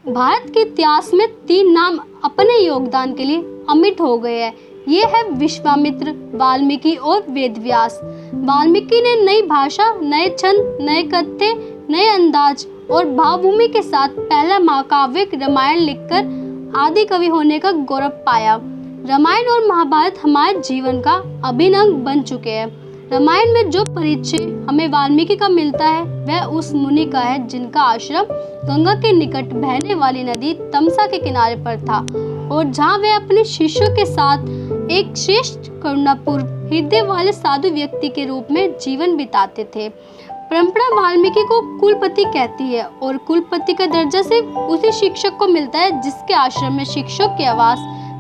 भारत के इतिहास में 3 नाम अपने योगदान के लिए अमिट हो गए हैं। ये है विश्वामित्र, वाल्मीकि और वेदव्यास। वाल्मीकि ने नई भाषा, नए छंद, नए कथ्य, नए अंदाज और भावभूमि के साथ पहला महाकाव्य रामायण लिखकर आदि कवि होने का गौरव पाया। रामायण और महाभारत हमारे जीवन का अभिन्न अंग बन चुके हैं। रामायण में जो परिचय हमें वाल्मीकि का मिलता है वह उस मुनि का है जिनका आश्रम गंगा के निकट बहने वाली नदी तमसा के किनारे पर था और जहाँ वे अपने शिष्यों के साथ एक श्रेष्ठ करुणापूर्ण हृदय वाले साधु व्यक्ति के रूप में जीवन बिताते थे। परंपरा वाल्मीकि को कुलपति कहती है और कुलपति का दर्जा सिर्फ उसी शिक्षक को मिलता है जिसके आश्रम में शिष्यों के आवास,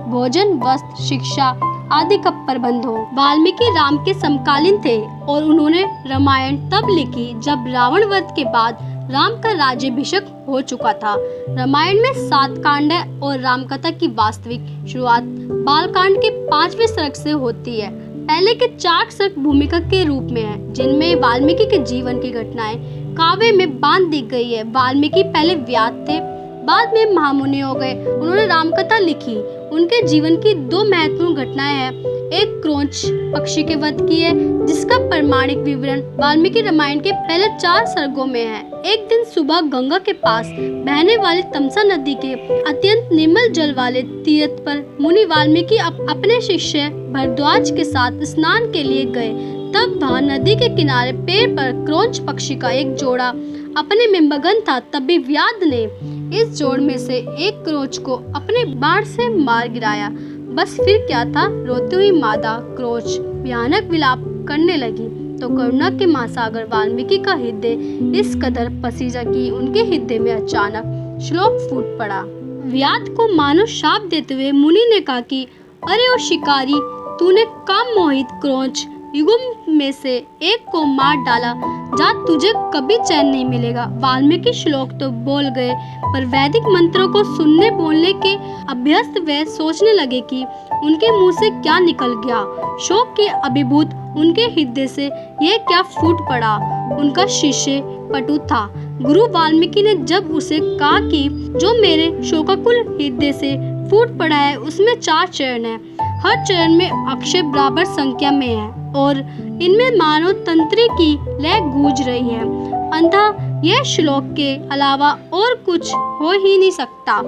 भोजन, वस्त्र, शिक्षा आदि का प्रबंध हो। वाल्मीकि राम के समकालीन थे और उन्होंने रामायण तब लिखी जब रावण वध के बाद राम का राज्याभिषेक हो चुका था। रामायण में 7 कांड है और रामकथा की वास्तविक शुरुआत बालकांड के 5वें सर्ग से होती है। पहले के 4 सर्ग भूमिका के रूप में है जिनमें वाल्मीकि के जीवन की घटनाएं काव्य में बांध दी गई है। वाल्मीकि पहले व्यास थे, बाद में महामुनि हो गए। उन्होंने रामकथा लिखी। उनके जीवन की 2 महत्वपूर्ण घटनाएं हैं। एक क्रौंच पक्षी के वध की है जिसका प्रमाणिक विवरण वाल्मीकि रामायण के पहले 4 सर्गों में है। एक दिन सुबह गंगा के पास बहने वाली तमसा नदी के अत्यंत निर्मल जल वाले तीर्थ पर मुनि वाल्मीकि अपने शिष्य भरद्वाज के साथ स्नान के लिए गए। तब वहाँ नदी के किनारे पेड़ पर क्रौंच पक्षी का एक जोड़ा अपने में मगन था। तभी व्याध ने इस जोड़ में से एक क्रौंच को अपने बाण से मार गिराया। बस फिर क्या था, रोती हुई मादा क्रौंच भयानक विलाप करने लगी तो करुणा के महासागर वाल्मीकि का हृदय इस कदर पसीजा कि उनके हृदय में अचानक श्लोक फूट पड़ा। व्याध को मानो शाप देते हुए मुनि ने कहा कि अरे ओ शिकारी, तूने काम मोहित क्रौंच युगम में से एक को मार डाला, जा तुझे कभी चैन नहीं मिलेगा। वाल्मीकि श्लोक तो बोल गए पर वैदिक मंत्रों को सुनने बोलने के अभ्यस्त वे सोचने लगे कि उनके मुंह से क्या निकल गया। शोक के अभिभूत उनके हृदय से यह क्या फूट पड़ा। उनका शिष्य पटु था। गुरु वाल्मीकि ने जब उसे कहा कि जो मेरे शोकाकुल हृदय से फूट पड़ा है उसमें 4 चरण है, हर चरण में अक्षर बराबर संख्या में है और इनमें मानव तंत्र की लय गूंज रही है, अतः यह श्लोक के अलावा और कुछ हो ही नहीं सकता।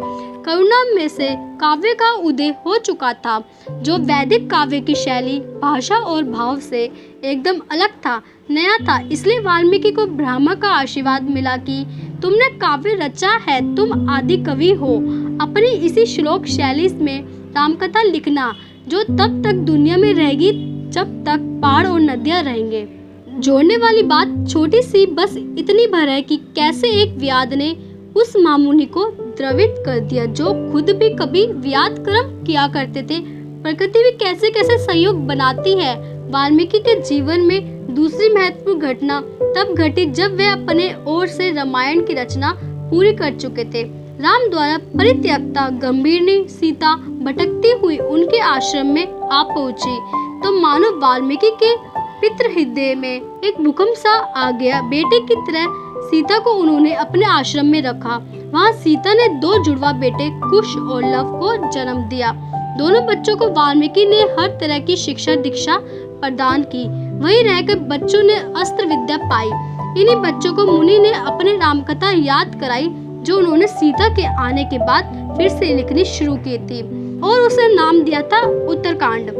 करुणा में से काव्य का उदय हो चुका था जो वैदिक काव्य की शैली, भाषा और भाव से एकदम अलग था, नया था। इसलिए वाल्मीकि को ब्रह्मा का आशीर्वाद मिला कि तुमने काव्य रचा है, तुम आदि कवि हो। अपनी इसी श्लोक शैली में रामकथा लिखना जो तब तक दुनिया में रहेगी जब तक पहाड़ और नदियां रहेंगे। जोड़ने वाली बात छोटी सी बस इतनी भर है कि कैसे एक व्याध ने उस महामुनि को द्रवित कर दिया जो खुद भी कभी व्याध कर्म किया करते थे। प्रकृति भी कैसे कैसे संयोग बनाती है। वाल्मीकि के जीवन में दूसरी महत्वपूर्ण घटना तब घटी जब वे अपने ओर से रामायण की रचना पूरी कर चुके थे। राम द्वारा परित्यक्ता गंभीरनी सीता भटकती हुई उनके आश्रम में आ पहुंची तो मानो वाल्मीकि के पितृ हृदय में एक भूकंप सा आ गया। बेटे की तरह सीता को उन्होंने अपने आश्रम में रखा। वहाँ सीता ने 2 जुड़वा बेटे कुश और लव को जन्म दिया। दोनों बच्चों को वाल्मीकि ने हर तरह की शिक्षा दीक्षा प्रदान की। वहीं रहकर बच्चों ने अस्त्र विद्या पाई। इन्हीं बच्चों को मुनि ने अपने रामकथा याद कराई जो उन्होंने सीता के आने के बाद फिर से लिखनी शुरू की थी और उसे नाम दिया था उत्तरकांड।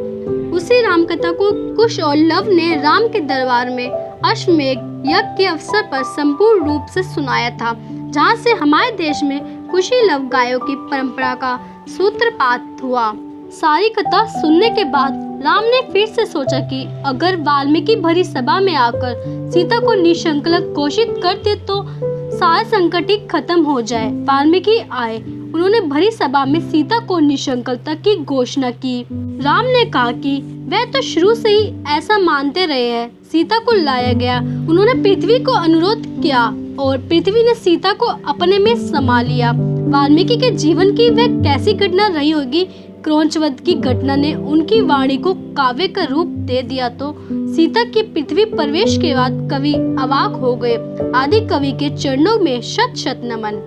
उसी रामकथा को कुश और लव ने राम के दरबार में अश्वमेध यज्ञ के अवसर पर संपूर्ण रूप से सुनाया था, जहाँ से हमारे देश में कुशी लव गायों की परंपरा का सूत्रपात हुआ। सारी कथा सुनने के बाद राम ने फिर से सोचा कि अगर वाल्मीकि भरी सभा में आकर सीता को निशंकलक घोषित कर दे तो सारा संकट ही खत्म हो जाए। वाल्मीकि आए। उन्होंने भरी सभा में सीता को निशंकलता की घोषणा की। राम ने कहा कि वह तो शुरू से ही ऐसा मानते रहे हैं। सीता को लाया गया। उन्होंने पृथ्वी को अनुरोध किया और पृथ्वी ने सीता को अपने में समा लिया। वाल्मीकि के जीवन की वह कैसी घटना रही होगी। क्रौंचवध की घटना ने उनकी वाणी को काव्य का रूप दे दिया तो सीता के पृथ्वी प्रवेश के बाद कवि अवाक हो गए। आदि कवि के चरणों में शत शत नमन।